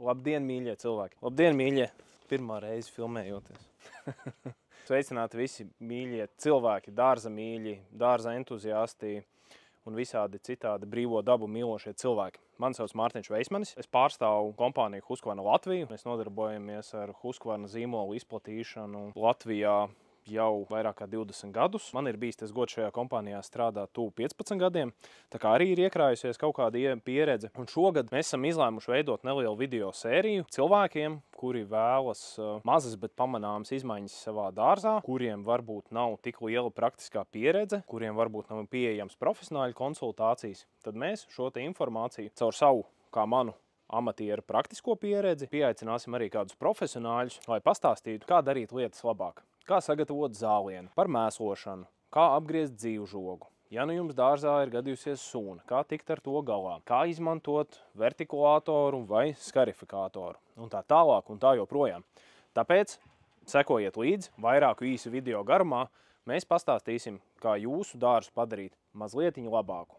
Labdien, mīļie cilvēki! Labdien, mīļie! Pirmā reize filmējoties. Sveicināti visi mīļie cilvēki, dārza mīļi, dārza entuziasti un visādi citādi brīvo dabu mīlošie cilvēki. Mani sauc Mārtiņš Veismanis. Es pārstāvu kompāniju Husqvarna Latviju. Mēs nodarbojamies ar Husqvarna zīmolu izplatīšanu Latvijā jau vairāk kā 20 gadus. Man ir bijis tas gods šajā kompānijā strādāt tuvu 15 gadiem, tā kā arī ir iekrājusies kaut kāda pieredze. Un šogad mēs esam izlēmuši veidot nelielu video sēriju cilvēkiem, kuri vēlas mazas, bet pamanāmas izmaiņas savā dārzā, kuriem varbūt nav tik liela praktiskā pieredze, kuriem varbūt nav pieejams profesionāļu konsultācijas. Tad mēs šo te informāciju caur savu, kā manu, amatieru praktisko pieredzi pieaicināsim arī kādus profesionāļus, lai pastāstītu, kā darīt lietas labāk. Kā sagatavot zālienu, par mēslošanu, kā apgriezt dzīvžogu. Ja nu jums dārzā ir gadījusies sūna, kā tikt ar to galā, kā izmantot vertikulātoru vai skarifikātoru un tā tālāk un tā joprojām. Tāpēc sekojiet līdzi vairāku īsu video garumā, mēs pastāstīsim, kā jūsu dārzu padarīt mazlietiņu labāku.